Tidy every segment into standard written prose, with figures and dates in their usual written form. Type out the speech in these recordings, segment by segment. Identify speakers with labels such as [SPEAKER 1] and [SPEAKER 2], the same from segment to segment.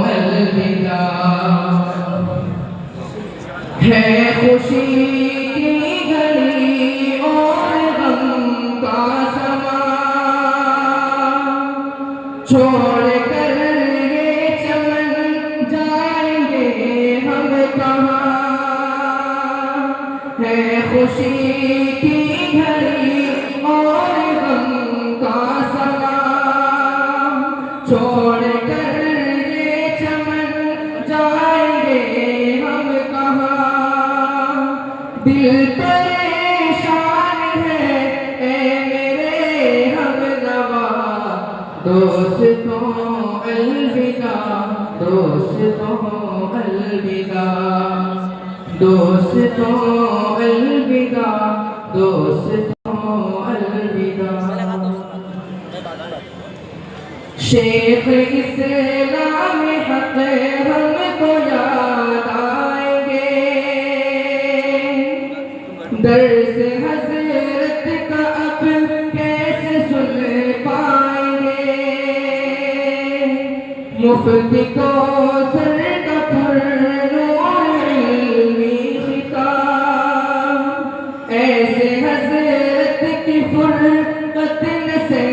[SPEAKER 1] अलविदा। है खुशी की घड़ी और गम का समा, छोड़ कर ये चमन जाएंगे हम कहाँ। है खुशी की घड़ी और गम का समा, छोड़ कर ये चमन जाएंगे हम कहाँ। दिल परेशान है ए मेरे हमनवा, दोस्तों अलविदा, दोस्तों अलविदा, दोस्तों अलविदा, दोस्तों अलविदा। शेख इस्लाम हक हमको याद आएंगे, दर्स हज़रत का अब कैसे सुन पाएंगे। मुफ्ती को सर का फर्मान इल्मी खिताब, ऐसे हज़रत की फुरकत न सह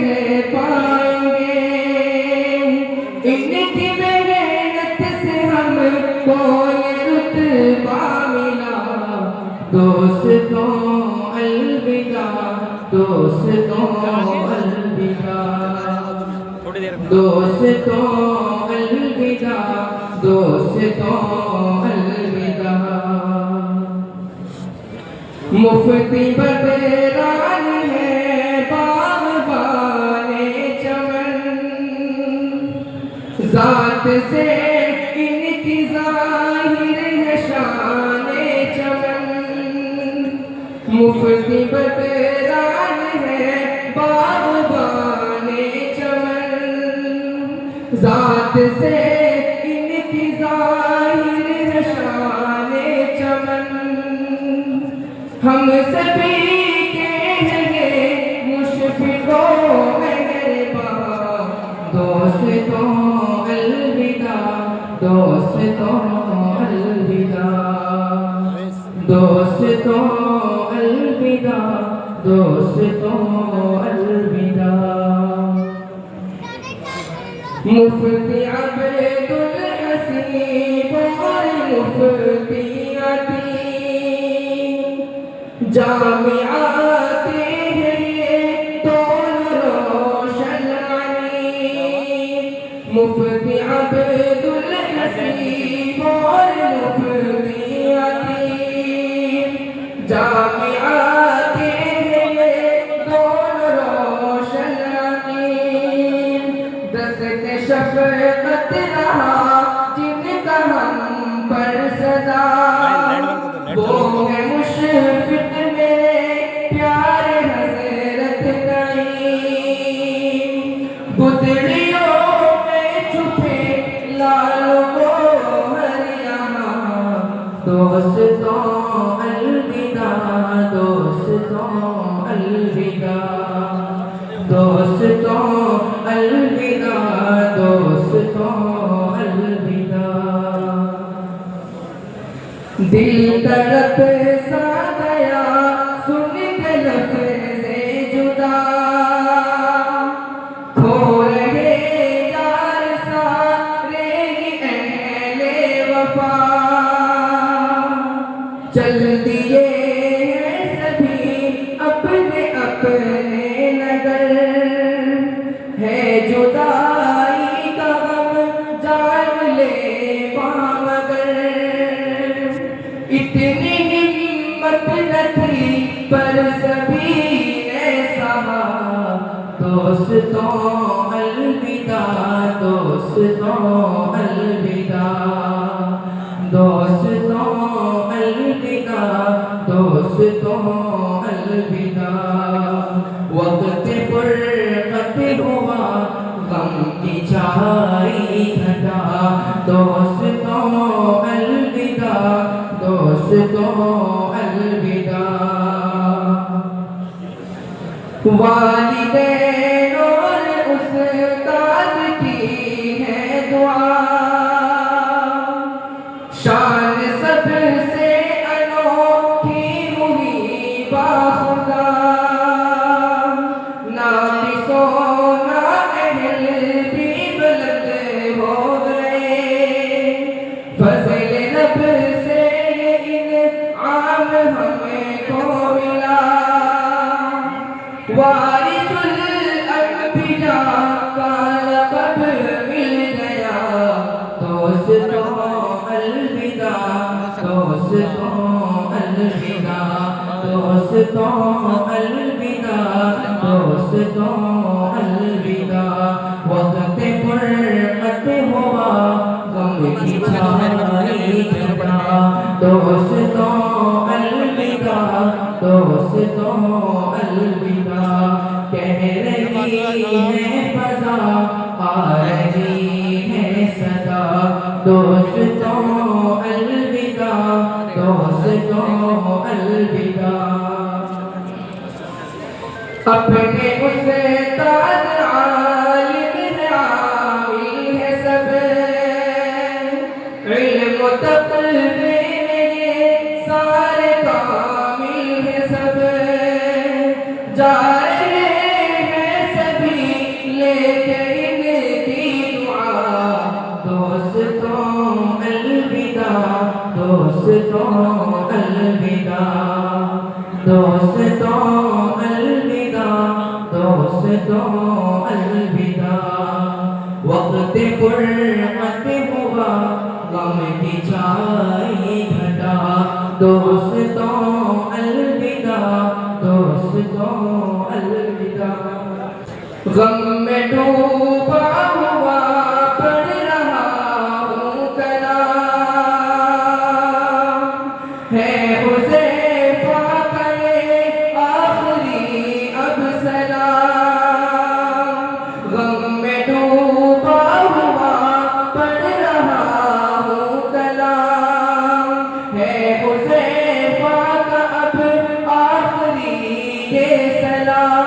[SPEAKER 1] पाएंगे। इनकी मेहनत से हमको ये रुतबा मिला, दोस्तों अलविदा, दोस्तों अलविदा, दोस्तों अलविदा, दोस्तों अलविदा। मुफ्ती बदरान है बाग़बाने चमन, ज़ात से इनकी ज़ाहिर है शाने चमन। मुफ्ती बदरान है बाग़बाने चमन, ज़ात से इनकी ज़ाहिर है शाने चमन। हम सभी के हैं मुशफ़िक़ो मेहरबान, दोस्तों अलविदा, दोस्तों अलविदा, दोस्तों अलविदा, दोस्तों अलविदा। मुफ्ती अब्दुल हसीब और मुफ्ती जामिआते हैं दोनों रोशन अली। मुफ्ती अब्दुल हसीब और मुफ्ती जामिआते हैं दोनों रोशन अली। दस्ते शफ़क़त रहा जिनका हम पर सदा, वो है मुशफ़िक़ मेरे प्यारे हज़रत नईम। गुदड़ियों में छुपे लालों को हर यहाँ, दोस्तों अलविदा, दोस्तों अलविदा, दोस्तों अलविदा, दोस्तों अलविदा। दिल तड़प सा गया सुन के लफ्ज़े जुदा, खो रहे यार सारे अहले वफा। चल दिए हैं सभी अपने अपने नगर, है जुदाई का गम जान ले मगर। इतनी हिम्मत न थी पर सभी ने सहा, दोस्तों अलविदा, दोस्तों अलविदा, दोस्तों अलविदा, दोस्तों अलविदा। वक्त फुरक़त हुआ गम की छाई घटा, दोस्तों अलविदा, दोस्तों अलविदा। वालिदैन और उस्ताद की है दुआ, सोना महल भी बुलंद हो गए। फजल रब से इनाम हमको मिला। वारिसुल अंबिया का लक़ब मिल गया। दोस्तों अलविदा, दोस्तों अलविदा, दोस्तों अलविदा, दोस्तों अलविदा। वक्त फुरक़त हुआ गम की छाई घटा। दोस्तों अलविदा, दोस्तों अलविदा। कह रही है फ़ज़ा, आ रही है सदा। दोस्तों अलविदा, दोस्तों अलविदा। अपने उस्ताद आलिम आमिल है सब। इल्म तक़वीर में सारे कामिल है सब। जा रहे हैं सभी लेके इनकी दुआ। दोस्तों अलविदा, दोस्तों अलविदा, दोस्तों अलविदा, दोस्तों अलविदा। वक्त फुरक़त हुआ गम की छाई घटा। दोस्तों अलविदा, दोस्तों अलविदा। गम में डूबा हुआ पढ़ रहा हूँ कलाम। है हुज़ैफ़ा का ये आखिरी अब सलाम। गम में डूबा हुआ पढ़ रहा हूँ कलाम। है हुज़ैफ़ा का अब आखिरी ये सलाम।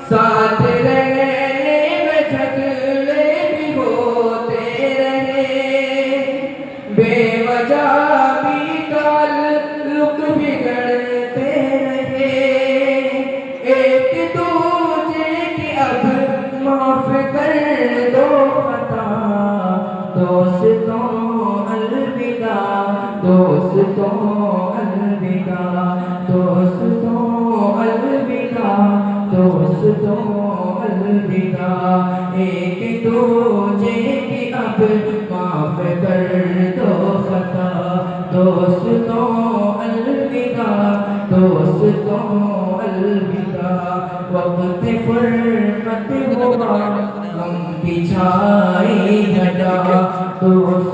[SPEAKER 1] साथ रहने में झगड़े भी होते रहे। बेवजह भी ताल्लुक बिगड़ते रहे। एक दूजे की अब माफ कर दो खता। दोस्तों अलविदा, दोस्तों अलविदा, दोस्तों अलविदा, दोस्तों अलविदा। एक दूजे की अब माफ कर दो खता। दोस्तों अलविदा, दोस्तों अलविदा। वक्त फुरक़त हुआ गम की छाई घटा। दोस्तों